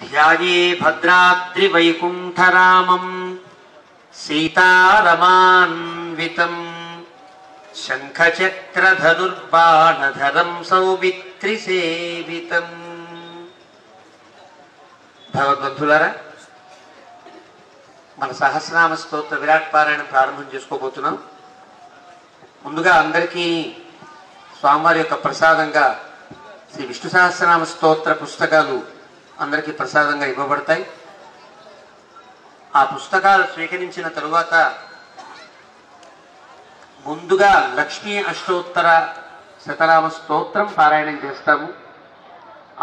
ధ్యాయే భద్రాద్రివైకుంఠరామం సీతారమాన్వితం శంఖచక్రధనుర్బాణధరం సౌమిత్రిసేవితం. భగవద్బంధులారా, మన సహస్రనామ స్తోత్ర విరాట్ పారాయణం ప్రారంభం చేసుకోబోతున్నాం. ముందుగా అందరికీ స్వామివారి యొక్క ప్రసాదంగా శ్రీ విష్ణు సహస్రనామ స్తోత్ర పుస్తకాలు అందరికీ ప్రసాదంగా ఇవ్వబడతాయి. ఆ పుస్తకాలు స్వీకరించిన తరువాత ముందుగా లక్ష్మీ అష్టోత్తర శతనామ స్తోత్రం పారాయణం చేస్తాము.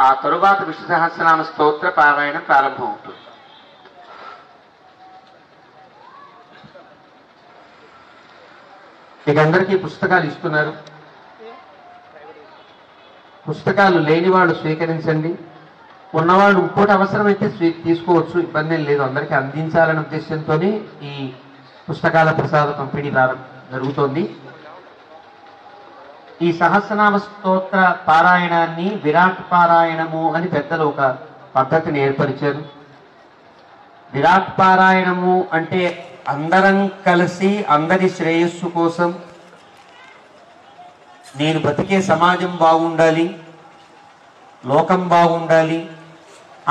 ఆ తరువాత విష్ణు సహస్రనామ స్తోత్ర పారాయణం ప్రారంభం అవుతుంది. ఇక అందరికీ పుస్తకాలు ఇస్తున్నారు. పుస్తకాలు లేని వాళ్ళు స్వీకరించండి. ఉన్నవాళ్ళు ఇంకోటి అవసరమైతే తీసుకోవచ్చు, ఇబ్బంది లేదు. అందరికీ అందించాలనే ఉద్దేశంతోనే ఈ పుస్తకాల ప్రసాద పంపిణీ జరుగుతోంది. ఈ సహస్రనామ స్తోత్ర పారాయణాన్ని విరాట్ పారాయణము అని పెద్దలు ఒక పద్ధతిని ఏర్పరిచారు. విరాట్ పారాయణము అంటే అందరం కలిసి అందరి శ్రేయస్సు కోసం, నేను బతికే సమాజం బాగుండాలి, లోకం బాగుండాలి,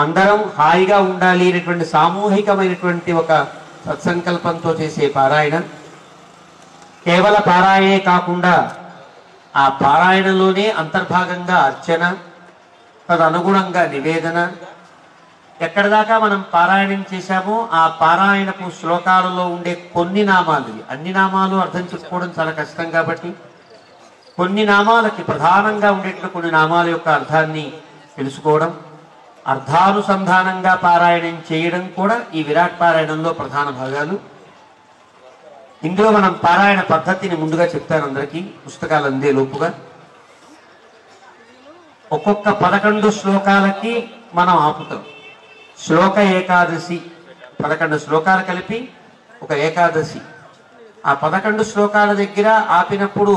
అందరం హాయిగా ఉండాలి అనేటువంటి సామూహికమైనటువంటి ఒక సత్సంకల్పంతో చేసే పారాయణ. కేవల పారాయణే కాకుండా ఆ పారాయణలోనే అంతర్భాగంగా అర్చన, తదనుగుణంగా నివేదన. ఎక్కడి దాకా మనం పారాయణం చేశామో ఆ పారాయణపు శ్లోకాలలో ఉండే కొన్ని నామాలు, అన్ని నామాలు అర్థం చేసుకోవడం చాలా కష్టం కాబట్టి కొన్ని నామాలకి ప్రధానంగా ఉండేట్లు కొన్ని నామాల యొక్క అర్థాన్ని తెలుసుకోవడం, అర్థానుసంధానంగా పారాయణం చేయడం కూడా ఈ విరాట్ పారాయణంలో ప్రధాన భాగాలు. ఇందులో మనం పారాయణ పద్ధతిని ముందుగా చెప్తాను అందరికీ, పుస్తకాలు అందే లోపుగా. ఒక్కొక్క 11 శ్లోకాలకి మనం ఆపుతాం. శ్లోక ఏకాదశి, 11 శ్లోకాలు కలిపి ఒక ఏకాదశి. ఆ 11 శ్లోకాల దగ్గర ఆపినప్పుడు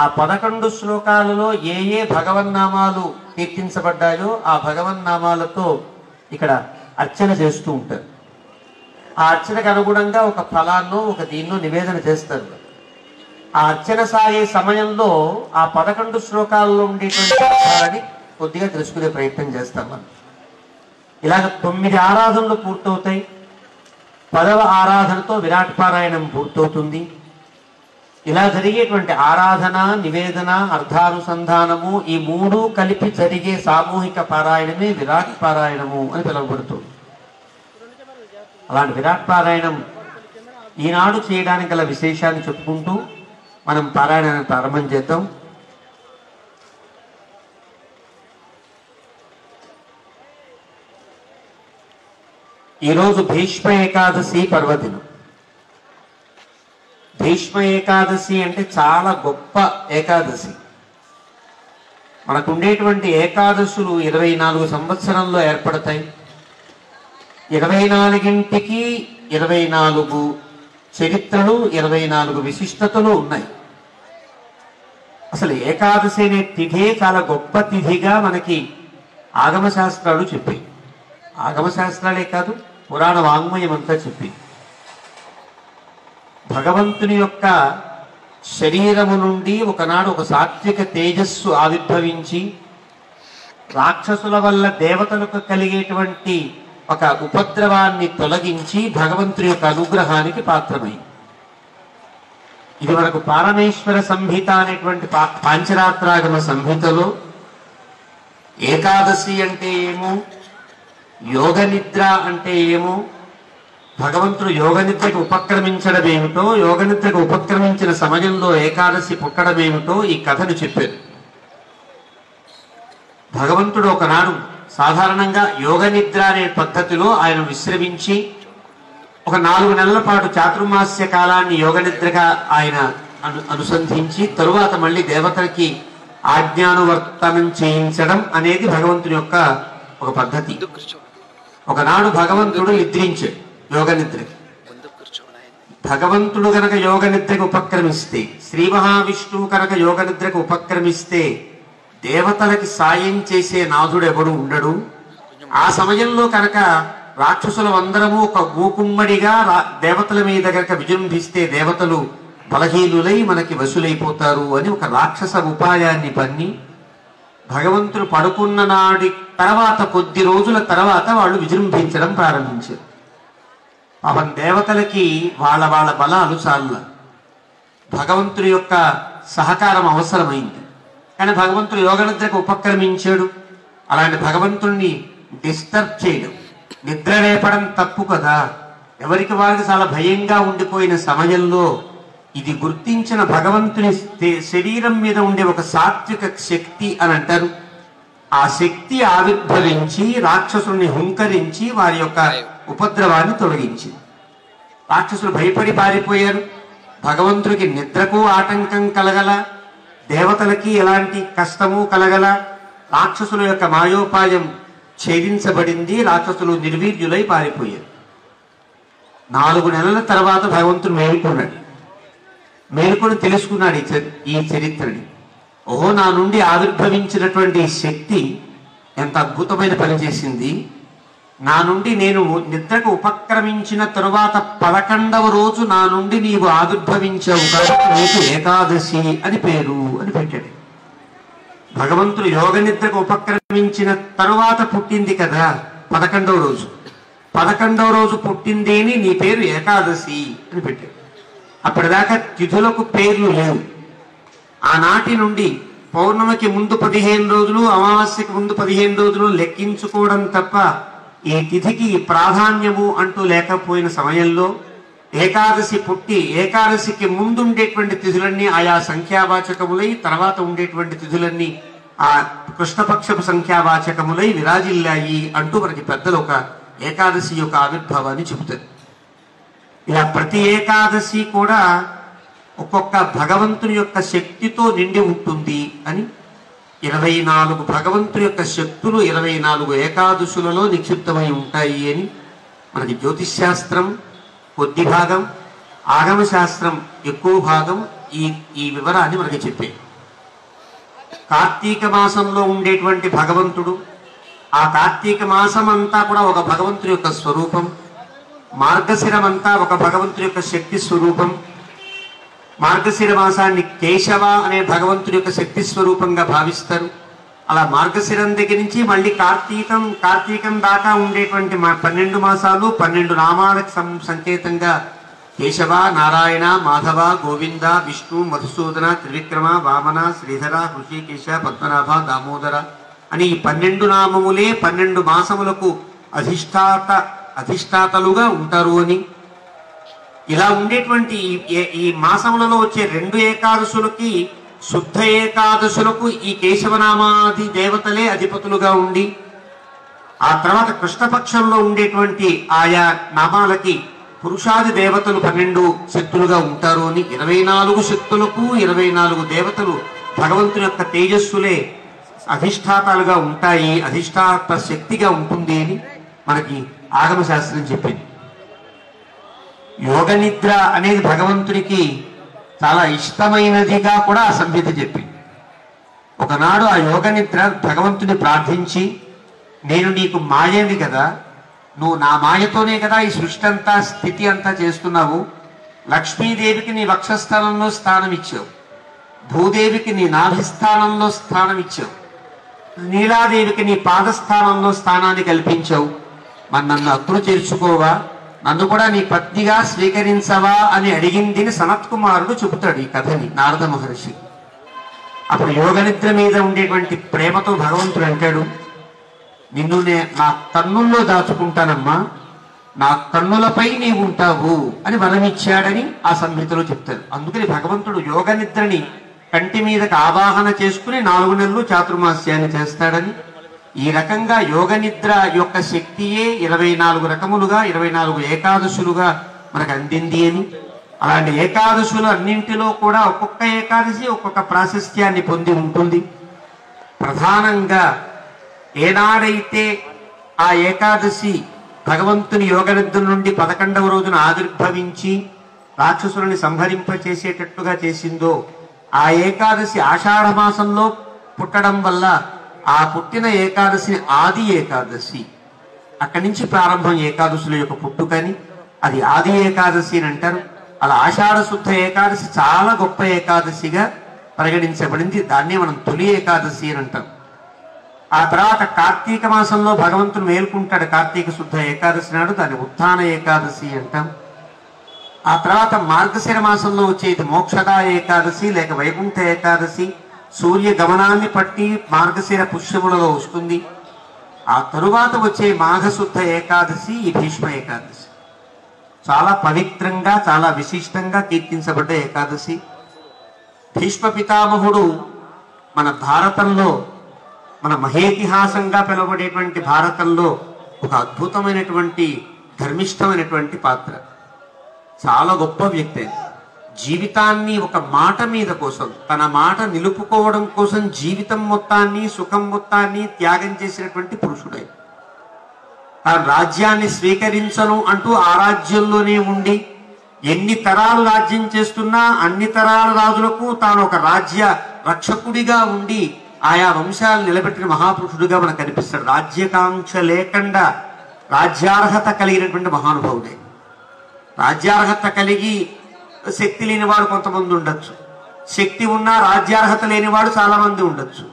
ఆ 11 శ్లోకాలలో ఏ ఏ భగవన్నామాలు కీర్తించబడ్డాయో ఆ భగవన్నామాలతో ఇక్కడ అర్చన చేస్తూ ఉంటారు. ఆ అర్చనకు అనుగుణంగా ఒక ఫలాన్నో ఒక దీన్నో నివేదన చేస్తారు. ఆ అర్చన సాగే సమయంలో ఆ 11 శ్లోకాలలో ఉండేటువంటి అర్థాలని కొద్దిగా తెలుసుకునే ప్రయత్నం చేస్తాం మనం. ఇలాగ 9 ఆరాధనలు పూర్తవుతాయి. 10వ ఆరాధనతో విరాట్ పారాయణం పూర్తవుతుంది. ఇలా జరిగేటువంటి ఆరాధన, నివేదన, అర్థానుసంధానము ఈ 3 కలిపి జరిగే సామూహిక పారాయణమే విరాట్ పారాయణము అని పిలువబడుతుంది. అలాంటి విరాట్ పారాయణం ఈనాడు చేయడానికి గల విశేషాన్ని చెప్పుకుంటూ మనం పారాయణాన్ని ప్రారంభం చేద్దాం. ఈరోజు భీష్మ ఏకాదశి పర్వదినం. భీష్మ ఏకాదశి అంటే చాలా గొప్ప ఏకాదశి. మనకు ఉండేటువంటి ఏకాదశులు 24 సంవత్సరంలో ఏర్పడతాయి. 24కి 24 చరిత్రలు, 24 విశిష్టతలు ఉన్నాయి. అసలు ఏకాదశి అనే తిథే చాలా గొప్ప తిథిగా మనకి ఆగమ శాస్త్రాలు చెప్పాయి. ఆగమ శాస్త్రాలే కాదు, పురాణ వాంగ్మయం అంతా చెప్పి భగవంతుని యొక్క శరీరము నుండి ఒకనాడు ఒక సాత్విక తేజస్సు ఆవిర్భవించి రాక్షసుల వల్ల దేవతలకు కలిగేటువంటి ఒక ఉపద్రవాన్ని తొలగించి భగవంతుని యొక్క అనుగ్రహానికి పాత్రమై, ఇది మనకు పారమేశ్వర సంహిత అనేటువంటి పాంచరాత్రాగమ సంహితలో ఏకాదశి అంటే ఏమో, యోగ నిద్ర అంటే ఏమో, భగవంతుడు యోగ నిద్రకు ఉపక్రమించడం ఏమిటో, యోగ నిద్రకు ఉపక్రమించిన సమయంలో ఏకాదశి పుట్టడం ఏమిటో ఈ కథను చెప్పారు. భగవంతుడు ఒకనాడు సాధారణంగా యోగ నిద్ర అనే పద్ధతిలో ఆయన విశ్రమించి ఒక 4 నెలల పాటు చాతుర్మాస్య కాలాన్ని యోగ నిద్రగా ఆయన అనుసంధించి తరువాత మళ్ళీ దేవతలకి ఆజ్ఞానువర్తనం చేయించడం అనేది భగవంతుని యొక్క ఒక పద్ధతి. ఒకనాడు భగవంతుడు నిద్రించాడు యోగ నిద్రకి. భగవంతుడు కనుక యోగ నిద్రకు ఉపక్రమిస్తే, శ్రీ మహావిష్ణువు కనుక యోగ నిద్రకు ఉపక్రమిస్తే దేవతలకి సాయం చేసే నాథుడు ఎవడు ఉండడు. ఆ సమయంలో కనుక రాక్షసులు అందరము ఒక మూకుమ్మడిగా దేవతల మీద కనుక విజృంభిస్తే దేవతలు బలహీనులై మనకి వశులైపోతారు అని ఒక రాక్షస ఉపాయాన్ని పన్ని భగవంతుడు పడుకున్న నాడి తర్వాత కొద్ది రోజుల తర్వాత వాళ్ళు విజృంభించడం ప్రారంభించారు. పాపం దేవతలకి వాళ్ళ వాళ్ళ బలాలు చాల, భగవంతుడి యొక్క సహకారం అవసరమైంది. కానీ భగవంతుడు యోగనిద్రకు ఉపక్రమించాడు. అలాంటి భగవంతుణ్ణి డిస్టర్బ్ చేయడం, నిద్ర లేపడం తప్పు కదా. ఎవరికి వారికి చాలా భయంగా ఉండిపోయిన సమయంలో ఇది గుర్తించిన భగవంతుని శరీరం మీద ఉండే ఒక సాత్విక శక్తి అని అంటారు. ఆ శక్తి ఆవిర్భవించి రాక్షసుల్ని హుంకరించి వారి యొక్క ఉపద్రవాన్ని తొలగించింది. రాక్షసులు భయపడి పారిపోయారు. భగవంతుడికి నిద్రకు ఆటంకం కలగల, దేవతలకి ఎలాంటి కష్టము కలగల. రాక్షసుల యొక్క మాయోపాయం ఛేదించబడింది. రాక్షసులు నిర్వీర్యులై పారిపోయారు. 4 నెలల తర్వాత భగవంతుడు మేలుకున్నాడు. మేలుకొని తెలుసుకున్నాడు ఈ చరిత్రని. ఓహో, నా నుండి ఆవిర్భవించినటువంటి శక్తి ఎంత అద్భుతమైన పని చేసింది. నా నుండి నేను నిద్రకు ఉపక్రమించిన తరువాత 11వ రోజు నా నుండి నీవు ఆవిర్భవించావు కాబట్టి నీకు ఏకాదశి అని పేరు అని పెట్టాడు. భగవంతుడు యోగ నిద్రకు ఉపక్రమించిన తరువాత పుట్టింది కదా 11వ రోజు. 11వ రోజు పుట్టింది అని నీ పేరు ఏకాదశి అని పెట్టాడు. అప్పటిదాకా తిథులకు పేర్లు లేవు. ఆనాటి నుండి పౌర్ణమికి ముందు 15 రోజులు, అమావాస్యకి ముందు 15 రోజులు లెక్కించుకోవడం తప్ప ఈ తిథికి ప్రాధాన్యము అంటూ లేకపోయిన సమయంలో ఏకాదశి పుట్టి ఏకాదశికి ముందు ఉండేటువంటి తిథులన్నీ ఆయా సంఖ్యావాచకములై, తర్వాత ఉండేటువంటి తిథులన్నీ ఆ కృష్ణపక్షపు సంఖ్యావాచకములై విరాజిల్లాయి అంటూ మనకి పెద్దలు ఒక ఏకాదశి యొక్క ఆవిర్భావాన్ని చెబుతారు. ఇలా ప్రతి ఏకాదశి కూడా ఒక్కొక్క భగవంతుని యొక్క శక్తితో నిండి ఉంటుంది అని 24 భగవంతుని యొక్క శక్తులు 24 ఏకాదశులలో నిక్షిప్తమై ఉంటాయి అని మనకి జ్యోతిష్ శాస్త్రం కొద్ది భాగం, ఆగమ శాస్త్రం ఎక్కువ భాగం ఈ వివరాన్ని మనకి చెప్పే. కార్తీక మాసంలో ఉండేటువంటి భగవంతుడు, ఆ కార్తీక మాసం అంతా కూడా ఒక భగవంతుని యొక్క స్వరూపం. మార్గశిరం అంతా ఒక భగవంతుని యొక్క శక్తి స్వరూపం. మార్గశిర మాసాన్ని కేశవ అనే భగవంతుడి యొక్క శక్తి స్వరూపంగా భావిస్తారు. అలా మార్గశిరం దగ్గర నుంచి మళ్ళీ కార్తీకం దాకా ఉండేటువంటి 12 మాసాలు 12 నామాలకు సంకేతంగా కేశవ, నారాయణ, మాధవ, గోవింద, విష్ణు, మధుసూదన, త్రివిక్రమ, వామన, శ్రీధర, హృషికేశ, పద్మనాభ, దామోదర అని ఈ 12 నామములే 12 మాసములకు అధిష్టాతలుగా ఉంటారు అని. ఇలా ఉండేటువంటి ఈ మాసములలో వచ్చే 2 ఏకాదశులకి, శుద్ధ ఏకాదశులకు ఈ కేశవనామాది దేవతలే అధిపతులుగా ఉండి, ఆ తర్వాత కృష్ణపక్షంలో ఉండేటువంటి ఆయా నామాలకి పురుషాది దేవతలు 12 శక్తులుగా ఉంటారు అని. 24 శక్తులకు 24 దేవతలు భగవంతుని యొక్క తేజస్సులే అధిష్టాతాలుగా ఉంటాయి, అధిష్టాత శక్తిగా ఉంటుంది అని మనకి ఆగమ శాస్త్రం చెప్పింది. యోగ నిద్ర అనేది భగవంతునికి చాలా ఇష్టమైనదిగా కూడా ఆ సంహిత చెప్పింది. ఒకనాడు ఆ యోగ నిద్ర భగవంతుని ప్రార్థించి, నేను నీకు మాయవి కదా, నువ్వు నా మాయతోనే కదా ఈ సృష్టి అంతా స్థితి అంతా చేస్తున్నావు. లక్ష్మీదేవికి నీ వక్షస్థానంలో స్థానం ఇచ్చావు, భూదేవికి నీ నాభిస్థానంలో స్థానం ఇచ్చావు, నీలాదేవికి నీ పాదస్థానంలో స్థానాన్ని కల్పించావు. మరి నన్ను అక్కును చేర్చుకోవా, నన్ను కూడా నీ పత్నిగా స్వీకరించవా అని అడిగింది సనత్కుమారుడు చెబుతాడు ఈ కథని నారద మహర్షి. అప్పుడు యోగ నిద్ర మీద ఉండేటువంటి ప్రేమతో భగవంతుడు అంటాడు, నిన్ను నా కన్నుల్లో దాచుకుంటానమ్మా, నా కన్నులపై నీవు ఉంటావు అని వరమిచ్చాడని ఆ సంహితలో చెప్తారు. అందుకని భగవంతుడు యోగ నిద్రని కంటి మీదకి ఆవాహన చేసుకుని 4 నెలలు చాతుర్మాస్యాన్ని చేస్తాడని, ఈ రకంగా యోగ నిద్ర యొక్క శక్తియే 24 రకములుగా 24 ఏకాదశులుగా మనకు అందింది అని. అలాంటి ఏకాదశులు అన్నింటిలో కూడా ఒక్కొక్క ఏకాదశి ఒక్కొక్క ప్రాశస్త్యాన్ని పొంది ఉంటుంది. ప్రధానంగా ఏనాడైతే ఆ ఏకాదశి భగవంతుని యోగ నిద్ర నుండి 11వ రోజున ఆవిర్భవించి రాక్షసులని సంహరింపచేసేటట్టుగా చేసిందో, ఆ ఏకాదశి ఆషాఢ మాసంలో పుట్టడం వల్ల ఆ పుట్టిన ఏకాదశిని ఆది ఏకాదశి అక్కడి నుంచి ప్రారంభం ఏకాదశుల యొక్క పుట్టుకని, అది ఆది ఏకాదశి అని అంటారు. అలా ఆషాఢ శుద్ధ ఏకాదశి చాలా గొప్ప ఏకాదశిగా పరిగణించబడింది. దాన్నే మనం తొలి ఏకాదశి అని అంటాం. ఆ తర్వాత కార్తీక మాసంలో భగవంతుడు మేల్కుంటాడు కార్తీక శుద్ధ ఏకాదశి నాడు, దాన్ని ఉత్థాన ఏకాదశి అంటాం. ఆ తర్వాత మార్గశిర మాసంలో వచ్చేది మోక్షదా ఏకాదశి లేక వైకుంఠ ఏకాదశి, సూర్య గమనాన్ని పట్టి మార్గశిర పుష్యములలో వస్తుంది. ఆ తరువాత వచ్చే మాఘశుద్ధ ఏకాదశి ఈ భీష్మ ఏకాదశి. చాలా పవిత్రంగా చాలా విశిష్టంగా కీర్తించబడ్డ ఏకాదశి. భీష్మ పితామహుడు మన భారతంలో, మన మహేతిహాసంగా పిలువబడేటువంటి భారతంలో ఒక అద్భుతమైనటువంటి ధర్మిష్టమైనటువంటి పాత్ర. చాలా గొప్ప వ్యక్తి. జీవితాన్ని ఒక మాట మీద కోసం, తన మాట నిలుపుకోవడం కోసం జీవితం మొత్తాన్ని, సుఖం మొత్తాన్ని త్యాగం చేసినటువంటి పురుషుడై ఆ రాజ్యాన్ని స్వీకరించను అంటూ ఆ రాజ్యంలోనే ఉండి ఎన్ని తరాలు రాజ్యం చేస్తున్నా అన్ని తరాల రాజులకు తాను ఒక రాజ్య రక్షకుడిగా ఉండి ఆయా వంశాలు నిలబెట్టిన మహాపురుషుడిగా మనకు కనిపిస్తాడు. రాజ్యకాంక్ష లేకుండా రాజ్యార్హత కలిగినటువంటి మహానుభావుడే. రాజ్యార్హత కలిగి శక్తి లేనివాడు కొంతమంది ఉండొచ్చు, శక్తి ఉన్నా రాజ్యార్హత లేనివాడు చాలా మంది ఉండొచ్చు.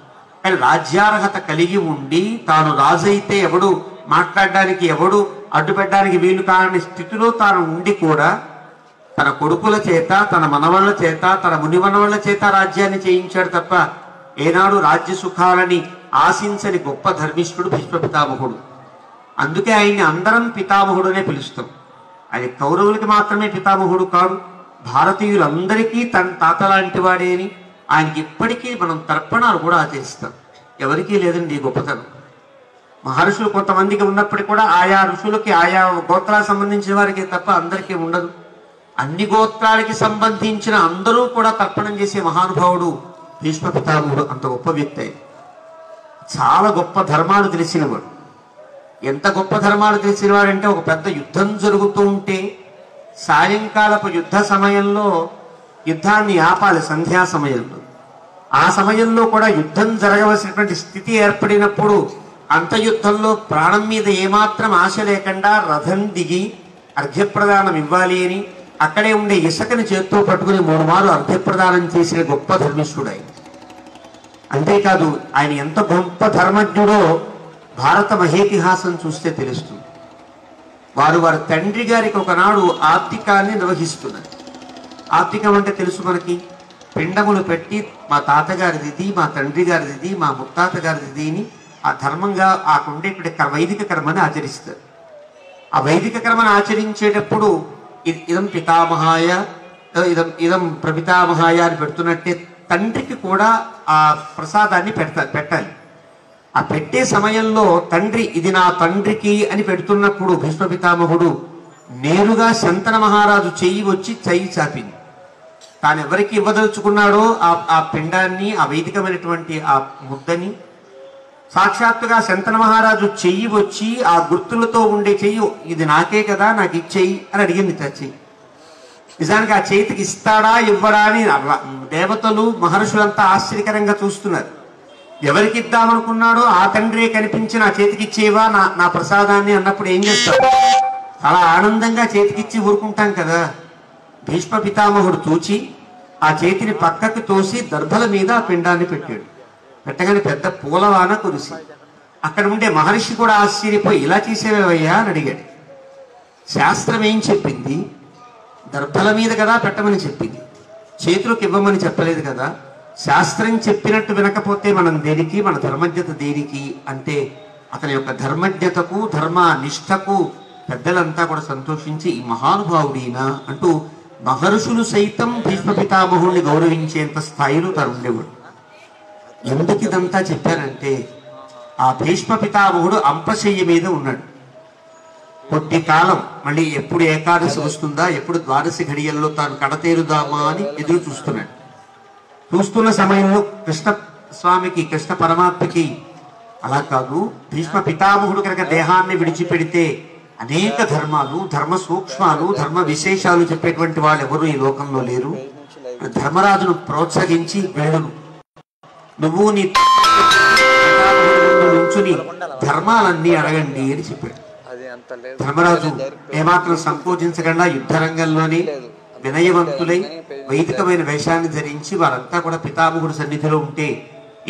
కానీ రాజ్యార్హత కలిగి ఉండి తాను రాజు అయితే ఎవడు మాట్లాడడానికి, ఎవడు అడ్డుపెట్టడానికి వీలు కాని స్థితిలో తాను ఉండి కూడా తన కొడుకుల చేత, తన మనవళ్ల చేత, తన మునిమనవళ్ల చేత రాజ్యాన్ని చేయించాడు తప్ప ఏనాడు రాజ్య సుఖాలని ఆశించని గొప్ప ధర్మిష్ఠుడు భీష్మ పితామహుడు. అందుకే ఆయన్ని అందరం పితామహుడునే పిలుస్తాం. ఆయన కౌరవులకి మాత్రమే పితామహుడు కాదు, భారతీయులందరికీ తన తాత లాంటి వాడే అని ఆయనకి ఇప్పటికీ మనం తర్పణాలు కూడా ఆచరిస్తాం. ఎవరికీ లేదండి ఈ గొప్పతనం. మహర్షులు కొంతమందికి ఉన్నప్పటికీ కూడా ఆయా ఋషులకి, ఆయా గోత్రాలకు సంబంధించిన వారికి తప్ప అందరికీ ఉండదు. అన్ని గోత్రాలకి సంబంధించిన అందరూ కూడా తర్పణం చేసే మహానుభావుడు భీష్మ పితామహుడు. అంత గొప్ప వ్యక్తి. చాలా గొప్ప ధర్మాలు తెలిసినవాడు. ఎంత గొప్ప ధర్మాలు తెలిసినవాడంటే, ఒక పెద్ద యుద్ధం జరుగుతూ ఉంటే సాయంకాలపు యుద్ధ సమయంలో యుద్ధాన్ని ఆపాలి. సంధ్యా సమయంలో, ఆ సమయంలో కూడా యుద్ధం జరగవలసినటువంటి స్థితి ఏర్పడినప్పుడు అంత యుద్ధంలో ప్రాణం మీద ఏమాత్రం ఆశ లేకుండా రథం దిగి అర్ఘ్యప్రదానం ఇవ్వాలి అని అక్కడే ఉండే ఇసుకని చేత్తో పట్టుకుని 3 మార్లు అర్ఘ్యప్రదానం చేసిన గొప్ప ధర్మిష్ఠుడు ఆయన. అంతేకాదు ఆయన ఎంత గొప్ప ధర్మజ్ఞుడో భారత మహేతిహాసం చూస్తే తెలుస్తుంది. వారి తండ్రి గారికి ఒకనాడు ఆర్థికాన్ని నిర్వహిస్తున్నారు. ఆర్థికం అంటే తెలుసు మనకి, పిండములు పెట్టి మా తాతగారిది ఇది, మా తండ్రి గారిది ఇది, మా ముత్తాత గారిది ఇది అని ఆ ధర్మంగా ఆ ఉండేటువంటి వైదిక కర్మని ఆచరిస్తారు. ఆ వైదిక కర్మను ఆచరించేటప్పుడు ఇదం పితామహాయ, ఇదం ప్రపితామహాయ అని పెడుతున్నట్టే తండ్రికి కూడా ఆ ప్రసాదాన్ని పెట్టాలి. ఆ పెట్టే సమయంలో తండ్రి ఇది నా తండ్రికి అని పెడుతున్నప్పుడు భీష్మ పితామహుడు నేరుగా శంతన మహారాజు చెయ్యి వచ్చి చెయ్యి చాపింది. తాను ఎవరికి ఇవ్వదలుచుకున్నాడో ఆ పిండాన్ని, ఆ వైదికమైనటువంటి ఆ ముద్దని సాక్షాత్తుగా శంతన మహారాజు చెయ్యి వచ్చి ఆ గుర్తులతో ఉండే చెయ్యి, ఇది నాకే కదా, నాకు ఇచ్చేయి అని అడిగింది. చెయ్యి నిజానికి ఆ చేతికి ఇస్తాడా ఇవ్వడా అని దేవతలు మహర్షులంతా ఆశ్చర్యకరంగా చూస్తున్నారు. ఎవరికి ఇద్దామనుకున్నాడో ఆ తండ్రే కనిపించి నా చేతికి ఇచ్చేవా నా ప్రసాదాన్ని అన్నప్పుడు ఏం చేస్తాం? చాలా ఆనందంగా చేతికిచ్చి ఊరుకుంటాం కదా. భీష్మ పితామహుడు చూచి ఆ చేతిని పక్కకు తోసి దర్భల మీద ఆ పిండాన్ని పెట్టాడు. పెట్టగానే పెద్ద పూలవాన కురిసి అక్కడ ఉండే మహర్షి కూడా ఆశ్చర్యపోయి ఇలా చేసేవేవయ్యా అని అడిగాడు. శాస్త్రం ఏం చెప్పింది? దర్భల మీద కదా పెట్టమని చెప్పింది, చేతులకు ఇవ్వమని చెప్పలేదు కదా. శాస్త్రం చెప్పినట్టు వినకపోతే మనం దేనికి, మన ధర్మజ్ఞత దేనికి అంటే అతని యొక్క ధర్మజ్ఞతకు, ధర్మ నిష్టకు పెద్దలంతా కూడా సంతోషించి ఈ మహానుభావుడినా అంటూ మహర్షులు సైతం భీష్మ పితామహుడిని గౌరవించేంత స్థాయిలో తాను ఉండేవాడు. ఎందుకు ఇదంతా చెప్పానంటే, ఆ భీష్మ పితామహుడు అంపశయ్య మీద ఉన్నాడు. కొద్ది కాలం మళ్ళీ ఎప్పుడు ఏకాదశి వస్తుందా, ఎప్పుడు ద్వాదశి ఘడియల్లో తాను కడతేరుదామా అని ఎదురు చూస్తున్నాడు. చూస్తున్న సమయంలో కృష్ణ స్వామికి, కృష్ణ పరమాత్మకి అలా కాదు, భీష్మ పితామహుడు కనుక దేహాన్ని విడిచిపెడితే అనేక ధర్మాలు, ధర్మ సూక్ష్మాలు, ధర్మ విశేషాలు చెప్పేటువంటి వాళ్ళు ఎవరు ఈ లోకంలో లేరు. ధర్మరాజును ప్రోత్సహించి వెళ్ళను, నువ్వు నీ నుంచుని ధర్మాలన్నీ అడగండి అని చెప్పాడు. ధర్మరాజు ఏమాత్రం సంకోచించకుండా యుద్ధ రంగంలోని వినయవంతులై వైదికమైన వేషాన్ని ధరించి వారంతా కూడా పితామహుడు సన్నిధిలో ఉంటే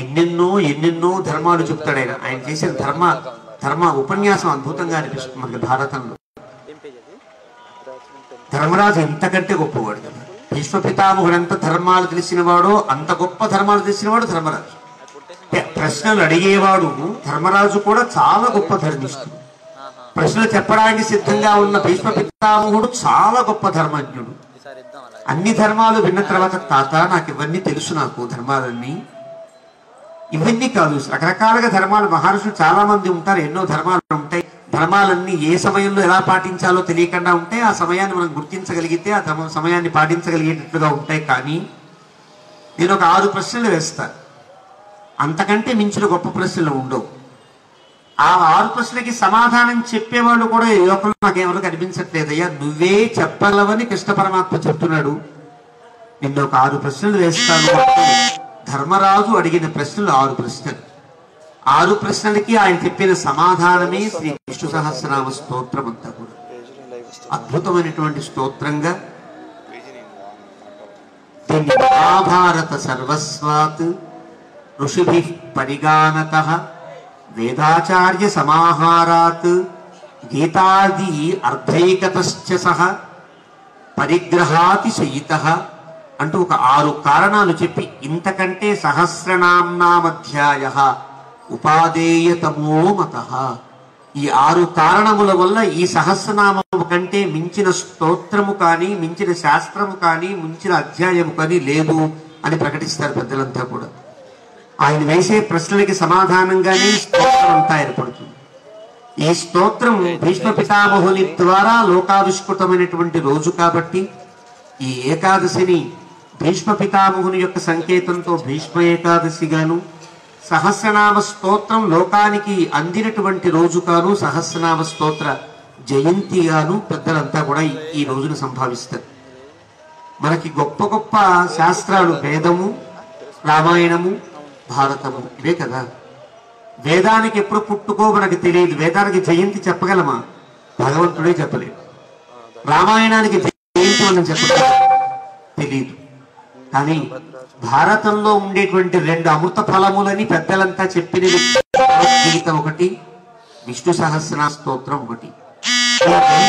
ఎన్నెన్నో ధర్మాలు చెప్తాడు ఆయన. ఆయన చేసిన ధర్మ ఉపన్యాసం అద్భుతంగా అనిపిస్తుంది మనకి భారతంలో. ధర్మరాజు ఎంతకంటే గొప్పవాడు కదా. భీష్మ పితామహుడు ఎంత ధర్మాలు తెలిసినవాడో అంత గొప్ప ధర్మాలు తెలిసినవాడు ధర్మరాజు. ప్రశ్నలు అడిగేవాడు ధర్మరాజు కూడా చాలా గొప్ప ధర్మిష్ఠుడు. ప్రశ్నలు చెప్పడానికి సిద్ధంగా ఉన్న భీష్మ పితామహుడు చాలా గొప్ప ధర్మజ్ఞుడు. అన్ని ధర్మాలు విన్న తర్వాత, తాత నాకు ఇవన్నీ తెలుసు, నాకు ధర్మాలన్నీ ఇవన్నీ కాదు, రకరకాలుగా ధర్మాలు మహర్షులు చాలా మంది ఉంటారు, ఎన్నో ధర్మాలు ఉంటాయి. ధర్మాలన్నీ ఏ సమయంలో ఎలా పాటించాలో తెలియకుండా ఉంటాయి. ఆ సమయాన్ని మనం గుర్తించగలిగితే ఆ సమయాన్ని పాటించగలిగేటట్లుగా ఉంటాయి. కానీ నేను ఒక 6 ప్రశ్నలు వేస్తాను, అంతకంటే మించిన గొప్ప ప్రశ్నలు ఉండవు. ఆ 6 ప్రశ్నలకి సమాధానం చెప్పేవాళ్ళు కూడా ఈ లోకంలో నాకెవరు కనిపించట్లేదయ్యా, నువ్వే చెప్పగలవని కృష్ణ పరమాత్మ చెప్తున్నాడు. నిన్న ఒక 6 ప్రశ్నలు వేస్తాను. ధర్మరాజు అడిగిన ప్రశ్నలు 6 ప్రశ్నలు. 6 ప్రశ్నలకి ఆయన చెప్పిన సమాధానమే శ్రీ విష్ణు సహస్రనామ స్తోత్రం అంతా కూడా. అద్భుతమైనటువంటి స్తోత్రంగా దీన్ని మహాభారత సర్వస్వాత్ ఋషిభిః పరిగానతః వేదాచార్య సమాహారాత్ గీతాది అర్ధైకతశ్చ సహ పరిగ్రహాతి శయితః అంటూ ఒక 6 కారణాలు చెప్పి, ఇంతకంటే సహస్రనామ్నామధ్యాయః ఉపాదేయతమో మతః, ఈ 6 కారణముల వల్ల ఈ సహస్రనామము కంటే మించిన స్తోత్రము కానీ, మించిన శాస్త్రము కానీ, మించిన అధ్యాయము కానీ లేదు అని ప్రకటిస్తారు పెద్దలంతా కూడా. ఆయన వేసే ప్రశ్నలకి సమాధానంగానే స్తోత్రం అంతా ఏర్పడుతుంది. ఈ స్తోత్రం భీష్మ పితామహుని ద్వారా లోకావిష్కృతమైనటువంటి రోజు కాబట్టి ఈ ఏకాదశిని భీష్మ పితామహుని యొక్క సంకేతంతో భీష్మ ఏకాదశిగాను, సహస్రనామ స్తోత్రం లోకానికి అందినటువంటి రోజు కాను, సహస్రనామ స్తోత్ర జయంతిగాను పెద్దలంతా కూడా ఈ రోజును సంభావిస్తారు. మనకి గొప్ప గొప్ప శాస్త్రాలు వేదము, రామాయణము, భారతము ఇవే కదా. వేదానికి ఎప్పుడు పుట్టుకో మనకి తెలియదు. వేదానికి జయంతి చెప్పగలమా? భగవంతుడే చెప్పలేదు. రామాయణానికి జయంతి మనం చెప్పగలమా? తెలియదు. కానీ భారతంలో ఉండేటువంటి 2 అమృత ఫలములని పెద్దలంతా చెప్పినవి గీత ఒకటి, విష్ణు సహస్రనామ స్తోత్రం ఒకటి.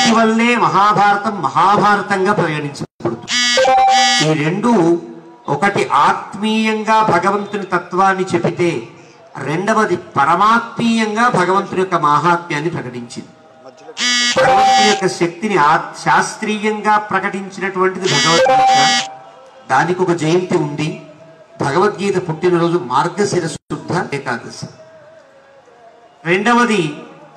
ఈ వల్లే మహాభారతం మహాభారతంగా పరిగణించబడుతుంది. ఈ 2 ఒకటి ఆత్మీయంగా భగవంతుని తత్వాన్ని చెబితే, రెండవది పరమాత్మీయంగా భగవంతుని యొక్క మహాత్మ్యాన్ని ప్రకటించింది. భగవంతుని యొక్క శక్తిని శాస్త్రీయంగా ప్రకటించినటువంటిది భగవద్గీత. దానికి ఒక జయంతి ఉంది. భగవద్గీత పుట్టినరోజు మార్గశిర శుద్ధ ఏకాదశి. రెండవది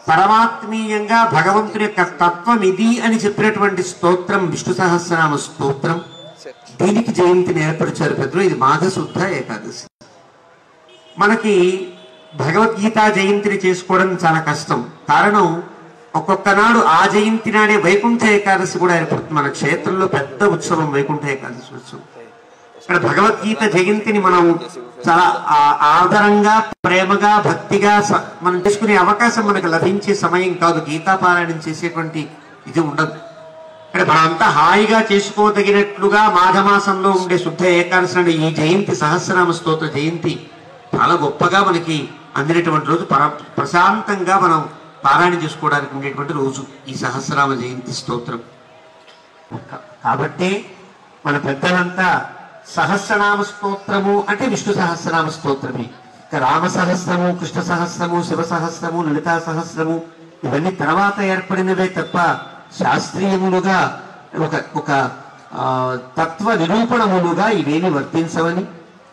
పరమాత్మీయంగా భగవంతుని యొక్క తత్వం ఇది అని చెప్పినటువంటి స్తోత్రం విష్ణు సహస్రనామ స్తోత్రం. దీనికి జయంతిని ఏర్పరిచారు పెద్దలు. ఇది మాఘశుద్ధ ఏకాదశి. మనకి భగవద్గీత జయంతిని చేసుకోవడం చాలా కష్టం. కారణం, ఒక్కొక్క నాడు ఆ జయంతి నాడే వైకుంఠ ఏకాదశి కూడా ఏర్పడుతుంది. మన క్షేత్రంలో పెద్ద ఉత్సవం వైకుంఠ ఏకాదశి ఉత్సవం. ఇక్కడ భగవద్గీత జయంతిని మనం చాలా ఆదరంగా, ప్రేమగా, భక్తిగా మనం చేసుకునే అవకాశం మనకు లభించే సమయం కాదు. గీతాపారాయణం చేసేటువంటి ఇది ఉండదు. ఇక్కడ మనంతా హాయిగా చేసుకోదగినట్లుగా మాఘమాసంలో ఉండే శుద్ధ ఏకాదశి అంటే ఈ జయంతి, సహస్రనామ స్తోత్ర జయంతి చాలా గొప్పగా మనకి అందినటువంటి రోజు. ప్రశాంతంగా మనం పారాయణ చేసుకోవడానికి ఉండేటువంటి రోజు ఈ సహస్రనామ జయంతి స్తోత్రం. కాబట్టి మన పెద్దలంతా సహస్రనామ స్తోత్రము అంటే విష్ణు సహస్రనామ స్తోత్రమే. రామ సహస్రము, కృష్ణ సహస్రము, శివ సహస్రము, లలితా సహస్రము ఇవన్నీ తర్వాత ఏర్పడినవే తప్ప శాస్త్రీయములుగా ఒక తత్వ నిరూపణములుగా ఇవేమి వర్తించవని.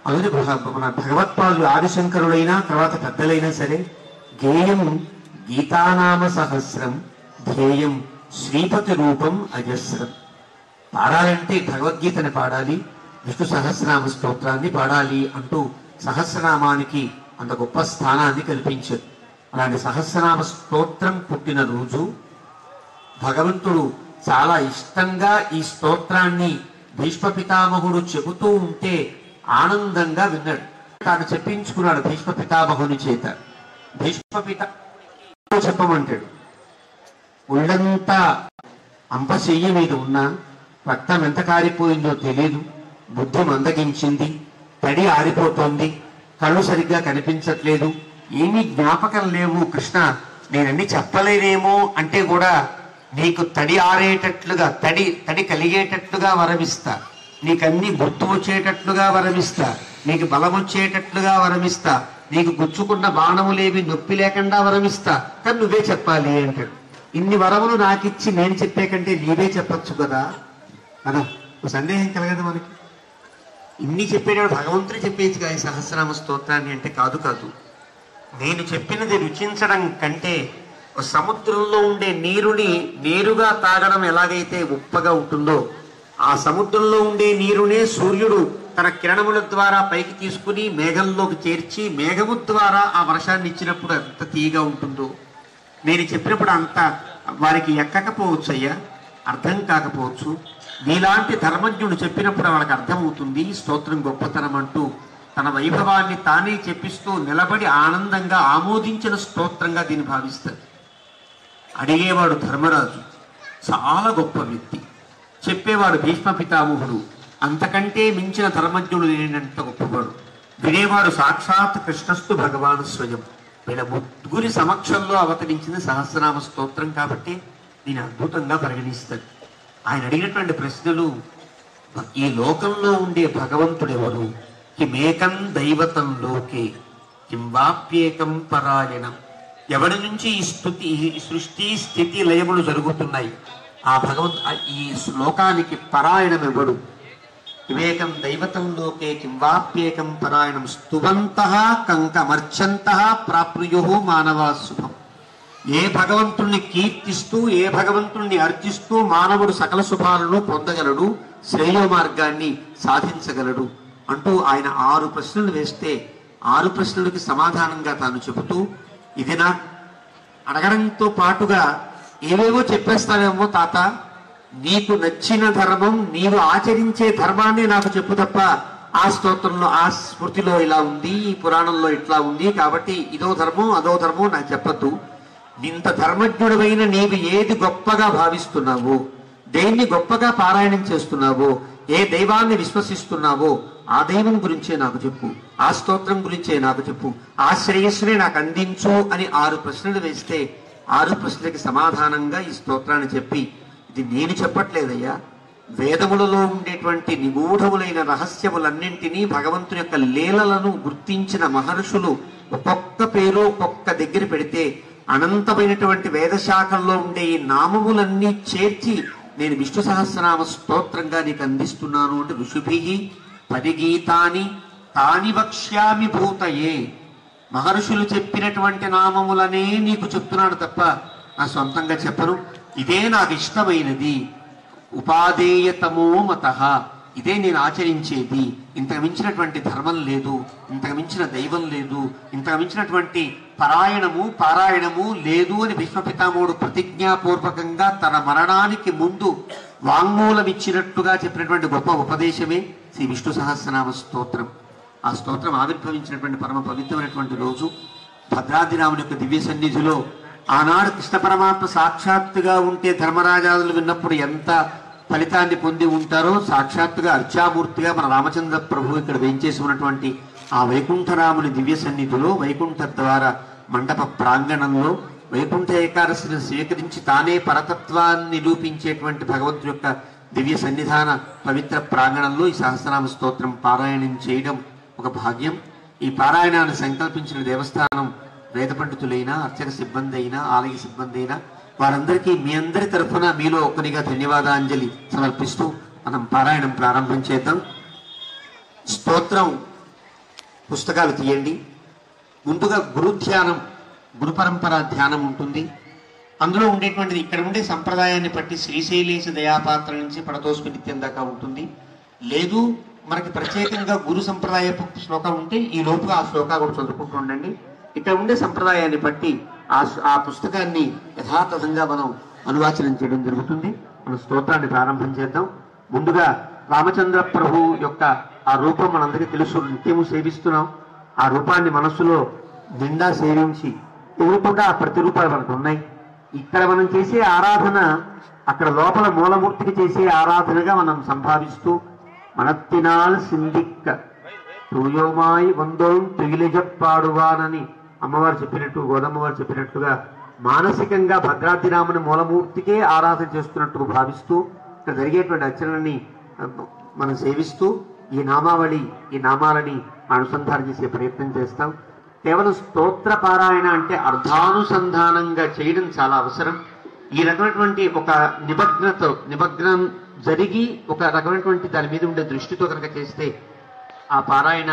అందుకే మన భగవత్పాదులు ఆదిశంకరులైనా తర్వాత పెద్దలైనా సరే గేయం గీతానామ సహస్రం ధ్యేయం శ్రీపతి రూపం అజస్రం. పాడాలంటే భగవద్గీతని పాడాలి, విష్ణు సహస్రనామ స్తోత్రాన్ని పాడాలి అంటూ సహస్రనామానికి అంత గొప్ప స్థానాన్ని కల్పించారు. అలాంటి సహస్రనామ స్తోత్రం పుట్టిన రోజు భగవంతుడు చాలా ఇష్టంగా ఈ స్తోత్రాన్ని భీష్మ పితామహుడు చెబుతూ ఉంటే ఆనందంగా విన్నాడు. తాను చెప్పించుకున్నాడు భీష్మ పితామహుని చేత. భీష్మ పితామహుడు చెప్పమంటాడు. ఒళ్ళంతా అంపశయ్య మీద ఉన్నా రక్తం ఎంత కారిపోయిందో తెలియదు, బుద్ధి మందగించింది, తడి ఆరిపోతోంది, కళ్ళు సరిగ్గా కనిపించట్లేదు, ఏమీ జ్ఞాపకం లేవు కృష్ణ, నేనన్నీ చెప్పలేనేమో అంటే కూడా నీకు తడి ఆరేటట్లుగా తడి కలిగేటట్లుగా వరమిస్తా, నీకన్నీ గుర్తు వచ్చేటట్లుగా వరమిస్తా, నీకు బలం వచ్చేటట్లుగా వరమిస్తా, నీకు గుచ్చుకున్న బాణములేవి నొప్పి లేకుండా వరమిస్తా, కానీ నువ్వే చెప్పాలి అంటాడు. ఇన్ని వరములు నాకిచ్చి నేను చెప్పే కంటే నీవే చెప్పచ్చు కదా కదా, సందేహం కలగదు మనకి. ఇన్ని చెప్పేటప్పుడు భగవంతుడు చెప్పేసి ఈ సహస్రనామ స్తోత్రాన్ని అంటే కాదు కాదు, నేను చెప్పినది రుచించడం కంటే సముద్రంలో ఉండే నీరుని నేరుగా తాగడం ఎలాగైతే ఉప్పగా ఉంటుందో, ఆ సముద్రంలో ఉండే నీరునే సూర్యుడు తన కిరణముల ద్వారా పైకి తీసుకుని మేఘంలోకి చేర్చి మేఘము ద్వారా ఆ వర్షాన్ని ఇచ్చినప్పుడు ఎంత తీయగా ఉంటుందో, నేను చెప్పినప్పుడు అంత వారికి ఎక్కకపోవచ్చు అయ్యా, అర్థం కాకపోవచ్చు, నీలాంటి ధర్మజ్ఞుడు చెప్పినప్పుడు వాళ్ళకి అర్థమవుతుంది స్తోత్రం గొప్పతనం అంటూ తన వైభవాన్ని తానే చెప్పిస్తూ నిలబడి ఆనందంగా ఆమోదించిన స్తోత్రంగా దీన్ని భావిస్తారు. అడిగేవాడు ధర్మరాజు, చాలా గొప్ప వ్యక్తి, చెప్పేవాడు భీష్మ పితామహుడు, అంతకంటే మించిన ధర్మజ్ఞుడు లేనంత గొప్పవాడు, వినేవాడు సాక్షాత్ కృష్ణస్తు భగవాను స్వయం. వీళ్ళ ముగ్గురి సమక్షంలో అవతరించిన సహస్రనామ స్తోత్రం కాబట్టి దీన్ని అద్భుతంగా పరిగణిస్తాడు. ఆయన అడిగినటువంటి ప్రశ్నలు, ఈ లోకంలో ఉండే భగవంతుడు ఎవరు, కిమేకం దైవతం లోకే కిం వాప్యేకం పరాయణం, ఎవరి నుంచి ఈ సృష్టి స్థితి లయములు జరుగుతున్నాయి, ఆ ఈ లోకానికి పరాయణం ఎవడు, వివేకం దైవతం లోకే కిం వాప్యేకం పరాయణం స్తువంతః కంకమర్చంతః ప్రాప్నుయుః మానవా శుభం. ఏ భగవంతుణ్ణి కీర్తిస్తూ ఏ భగవంతుణ్ణి అర్చిస్తూ మానవుడు సకల శుభాలను పొందగలడు, శ్రేయో మార్గాన్ని సాధించగలడు అంటూ ఆయన 6 ప్రశ్నలు వేస్తే 6 ప్రశ్నలకి సమాధానంగా తాను చెబుతూ, ఇది నా అడగడంతో పాటుగా ఏవేవో చెప్పేస్తావేమో తాత, నీకు నచ్చిన ధర్మం నీవు ఆచరించే ధర్మాన్ని నాకు చెప్పు తప్ప ఆ స్తోత్రంలో ఆ స్మృతిలో ఇలా ఉంది, ఈ పురాణంలో ఇట్లా ఉంది కాబట్టి ఇదో ధర్మం అదో ధర్మం నాకు చెప్పద్దు. ఇంత ధర్మజ్ఞుడైన నీవు ఏది గొప్పగా భావిస్తున్నావో, దేన్ని గొప్పగా పారాయణం చేస్తున్నావో, ఏ దైవాన్ని విశ్వసిస్తున్నావో ఆ దైవం గురించే నాకు చెప్పు, ఆ స్తోత్రం గురించే నాకు చెప్పు, ఆ శ్రేయస్సునే నాకు అందించు అని 6 ప్రశ్నలు వేస్తే 6 ప్రశ్నలకి సమాధానంగా ఈ స్తోత్రాన్ని చెప్పి, ఇది నేను చెప్పట్లేదయ్యా, వేదములలో ఉండేటువంటి నిగూఢములైన రహస్యములన్నింటినీ భగవంతుని యొక్క లీలలను గుర్తించిన మహర్షులు ఒక్కొక్క పేరు ఒక్కొక్క దగ్గర పెడితే అనంతమైనటువంటి వేదశాఖల్లో ఉండే ఈ నామములన్నీ చేర్చి నేను విష్ణు సహస్రనామ స్తోత్రంగా నీకు అందిస్తున్నాను అంటే, ఋషిభిః పరిగీతాని తాని వక్ష్యామి భూతయే, మహర్షులు చెప్పినటువంటి నామములనే నీకు చెప్తున్నాను తప్ప నా సొంతంగా చెప్పను, ఇదే నాకు ఇష్టమైనది, ఉపాదేయతమో మతః, ఇదే నేను ఆచరించేది, ఇంతకు మించినటువంటి ధర్మం లేదు, ఇంతకు మించిన దైవం లేదు, ఇంతకు మించినటువంటి పారాయణము లేదు అని భీష్మపితామహుడు ప్రతిజ్ఞాపూర్వకంగా తన మరణానికి ముందు వాంగ్మూలం ఇచ్చినట్టుగా చెప్పినటువంటి గొప్ప ఉపదేశమే శ్రీ విష్ణు సహస్రనామ స్తోత్రం. ఆ స్తోత్రం ఆవిర్భవించినటువంటి పరమ పవిత్రమైనటువంటి రోజు భద్రాద్రిరాముని యొక్క దివ్య సన్నిధిలో ఆనాడు కృష్ణ పరమాత్మ సాక్షాత్తుగా ఉంటే ధర్మరాజాదులు విన్నప్పుడు ఎంత ఫలితాన్ని పొంది ఉంటారో, సాక్షాత్తుగా అర్చామూర్తిగా మన రామచంద్ర ప్రభు ఇక్కడ వేయించేసి ఉన్నటువంటి ఆ వైకుంఠరాముని దివ్య సన్నిధిలో వైకుంఠ ద్వార మండప ప్రాంగణంలో వైకుంఠ ఏకాదశిని స్వీకరించి తానే పరతత్వాన్ని నిరూపించేటువంటి భగవంతుడి యొక్క దివ్య సన్నిధాన పవిత్ర ప్రాంగణంలో ఈ సహస్రనామ స్తోత్రం పారాయణం చేయడం ఒక భాగ్యం. ఈ పారాయణాన్ని సంకల్పించిన దేవస్థానం వేద పండితులైనా, అర్చక సిబ్బంది అయినా, ఆలయ సిబ్బంది అయినా వారందరికీ మీ అందరి తరఫున మీలో ఒక్కనిగా ధన్యవాదాంజలి సమర్పిస్తూ మనం పారాయణం ప్రారంభం చేద్దాం. స్తోత్రం పుస్తకాలు తీయండి. ముందుగా గురుధ్యానం, గురు పరంపర ధ్యానం ఉంటుంది. అందులో ఉండేటువంటిది ఇక్కడ ఉండే సంప్రదాయాన్ని బట్టి శ్రీశైలేశ దయాపాత్ర నుంచి పడతోసుకు నిత్యం దాకా ఉంటుంది. లేదు మనకి ప్రత్యేకంగా గురు సంప్రదాయ శ్లోకం ఉంటే ఈ లోపుగా ఆ శ్లోకా కూడా చదువుకుంటూ ఉండండి. ఇక్కడ ఉండే సంప్రదాయాన్ని బట్టి ఆ పుస్తకాన్ని యథాతథంగా మనం అనువాచనం చేయడం జరుగుతుంది. మన స్తోత్రాన్ని ప్రారంభం చేద్దాం. ముందుగా రామచంద్ర ప్రభు యొక్క ఆ రూపం మనందరికీ తెలుసు, నిత్యము సేవిస్తున్నాం. ఆ రూపాన్ని మనస్సులో నిండా సేవించి, ఈ రూపంగా ఆ ప్రతిరూపాలు మనకు ఉన్నాయి. ఇక్కడ మనం చేసే ఆరాధన అక్కడ లోపల మూలమూర్తికి చేసే ఆరాధనగా మనం సంభావిస్తూ మనత్తినాల్ సిందిక్క తూయోమాయి వందోం తుగిలిజప్పాడువానని అమ్మవారు చెప్పినట్టు, గోదమ్మవారు చెప్పినట్టుగా మానసికంగా భద్రాద్రిరాముని మూలమూర్తికే ఆరాధన చేస్తున్నట్టు భావిస్తూ ఇక్కడ జరిగేటువంటి అర్చనని మనం సేవిస్తూ ఈ నామాలని అనుసంధానం చేసే ప్రయత్నం చేస్తాం. కేవలం స్తోత్ర పారాయణ అంటే అర్థానుసంధానంగా చేయడం చాలా అవసరం. ఈ రకమైనటువంటి ఒక నిమగ్నం జరిగి ఒక రకమైనటువంటి దాని మీద ఉండే దృష్టితో కనుక చేస్తే ఆ పారాయణ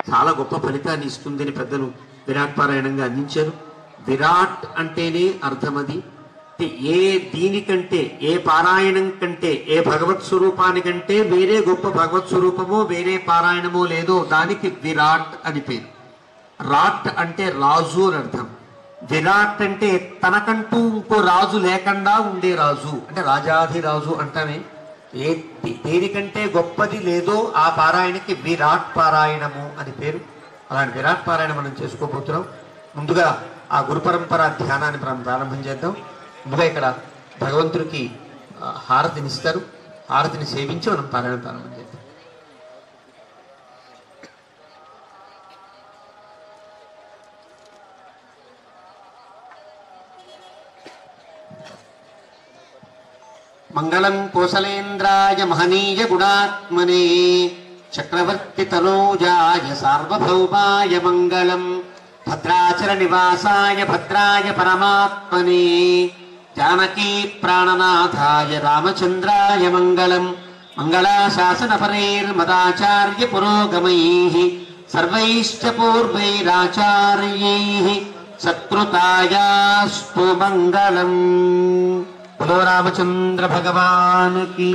చాలా గొప్ప ఫలితాన్ని ఇస్తుందని పెద్దలు విరాట్ పారాయణంగా అందించారు. విరాట్ అంటేనే అర్థం అది. ఏ దీనికంటే, ఏ పారాయణం కంటే, ఏ భగవత్ స్వరూపానికంటే వేరే గొప్ప భగవత్ స్వరూపమో వేరే పారాయణమో లేదో దానికి విరాట్ అని పేరు. రాట్ అంటే రాజు అని అర్థం. విరాట్ అంటే తనకంటూ ఇంకో రాజు లేకుండా ఉండే రాజు, అంటే రాజాధిరాజు అంటామే. దేనికంటే గొప్పది లేదో ఆ పారాయణకి విరాట్ పారాయణము అని పేరు. అలాంటి విరాట్ పారాయణం మనం చేసుకోబోతున్నాం. ముందుగా ఆ గురు పరంపర ధ్యానాన్ని ప్రారంభం చేద్దాం. ముందుగా ఇక్కడ భగవంతుడికి హారతినిస్తారు. హారతిని సేవించి మనం పారాయణ ప్రారంభం చేద్దాం. మంగళం కోసలేంద్రాయ మహనీయ గుణాత్మనే చక్రవర్తి తనూజాయ సార్వభౌమాయ మంగళం భద్రాచల నివాసాయ భద్రాయ పరమాత్మనే జానకీ ప్రాణనాథాయ రామచంద్రాయ మంగళం మంగళాశాసన పరైర్మదాచార్య పురోగమైః సర్వైశ్చ పూర్వైరాచార్యైః సత్కృతాయాస్తు మంగళం. బలో రామచంద్ర భగవాన్ కీ.